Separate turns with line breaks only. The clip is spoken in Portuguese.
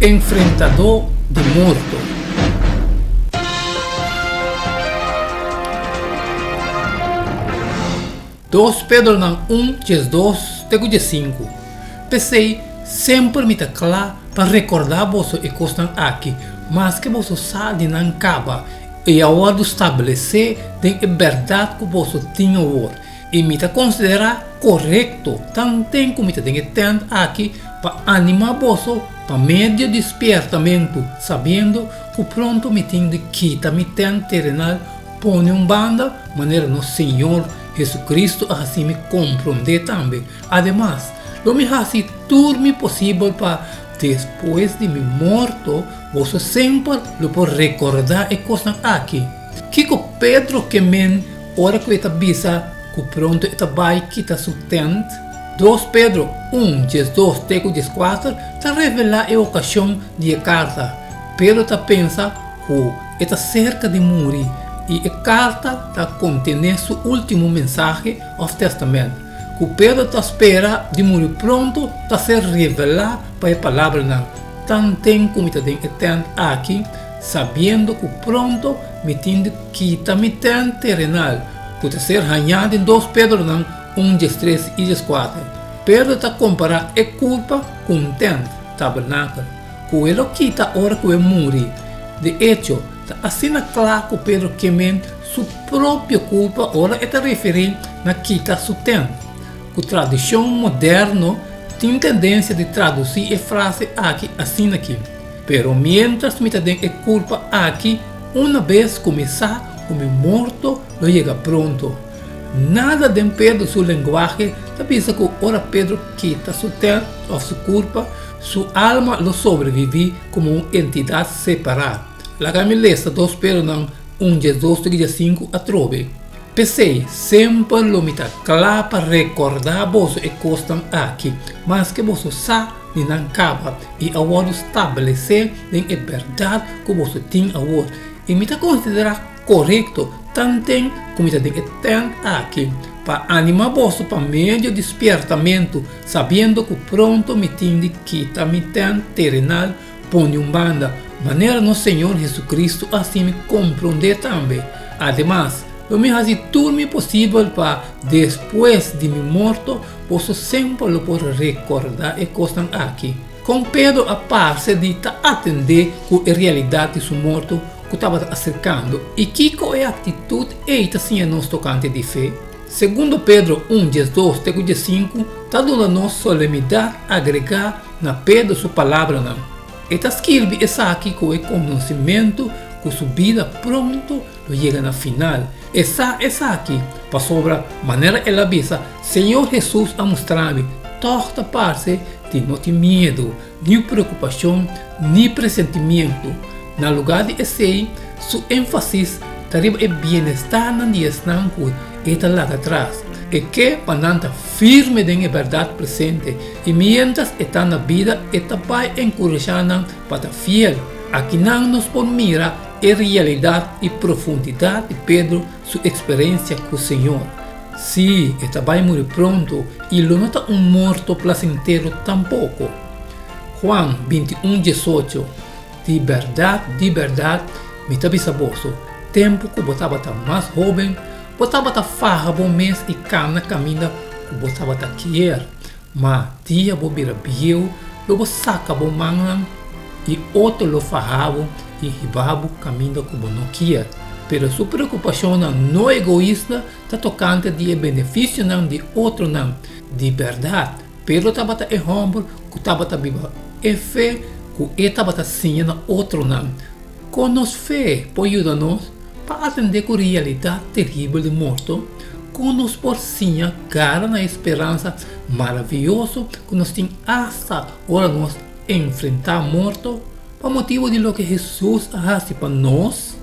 enfrentador de morto. Dos Pedro não 2, 5. Pensei sempre me está claro para recordar você e costam aqui, mas que você sabe não acaba e a hora de estabelecer tem a verdade que você tinha hoje e me está considerar correto, também como me está tendo aqui para animar você para meio de despertamento, sabendo que pronto me tem de quitar me tem terrenal, põe banda, maneira no Senhor Jesucristo assim me compreender também. Ademais, não me hace tudo possível para depois de me morto, você sempre lo pode recordar e coisas aqui. Kiko Pedro que men, ora que está bisa, que pronto está vai que está sustento. 2 Pedro 2, 4, está revelar a ocasião de carta. Pedro está pensa que está cerca de morrer e a carta está contendo seu último mensagem ao testamento. Que Pedro está espera de morrer pronto para ser revelado para a palavra não. Tanto como está entendendo aqui, sabendo que pronto me tem que me tem terrenal, que está ser ganhado em 2 Pedro não 3 e 4. Pedro está comparando a culpa com o tabernáculo, que ele quita a hora que ele morre. De hecho, está assim claro que Pedro queima sua própria culpa, ora está referindo na quita seu tempo. A tradução moderna tem tendência de traduzir a frase aqui assim aqui. Pero mientras me tem a culpa aqui, uma vez começar, o meu morto não chega pronto. Nada de Pedro sua linguagem, da pensa que ora Pedro quita seu tempo ou sua culpa, sua alma lo sobrevive como uma entidade separada. La camilesta 2 Pedro não 2, 5 a trove. Pensei, sempre lo me está claro para recordar você e costam aqui, mas que você sabe e não acaba, e agora estabelecer a verdade que você tem agora, e me está considerar correto, tanto como está tendo aqui, para animar você para meio de despertamento, sabendo que pronto me tem de quitar me tem terrenal, põe banda, maneira no Senhor Jesucristo assim me compreender também. Ademais, não me faz tudo possível para depois de me morto, você sempre lo pode recordar e coisas aqui. Com Pedro a parte de atender com a realidade de seu morto que estava acercando. E que é a atitude e assim é nosso tocante de fé. Segundo Pedro 2, 5, está dando nos solenidade agregar na Pedro sua palavra não. E está escrito isso aqui com o conhecimento que sua vida pronto chega na final. Essa aqui, para sobre maneira ela avisa, Senhor Jesus a mostrar-me toda parte de não ter medo, nem preocupação, nem pressentimento. Na lugar de esse, seu ênfase está em bem-estar na dias não que está lá atrás. E que pananta firme na verdade presente, e mientras está na vida, está vai encorajar para estar fiel. Aqui não nos pode mirar a realidade e profundidade de Pedro, sua experiência com o Senhor. Se está vai morrer pronto, e não está morto placentero tampouco. Juan 21, 18. De verdade, me está bisaboso. Tempo que botava mais jovem, botava farra bom mês e cana caminha que botava quer. Mas dia bo vira biel, logo saca bom mangan, e outro lo farravo e ribabo caminho que não quer. Pero sua preocupação não é egoísta, está tocante de benefício não de outro não, de verdade. Pero estava é humble, que estava viva é fé, que estava sim na outro não. Com nos fé, pode ajudar-nos para atender com a realidade terrível de morto, com nos por sim cara na esperança maravilhosa que nos tem hasta hora nós enfrentar morto, por motivo de lo que Jesus faz para nós.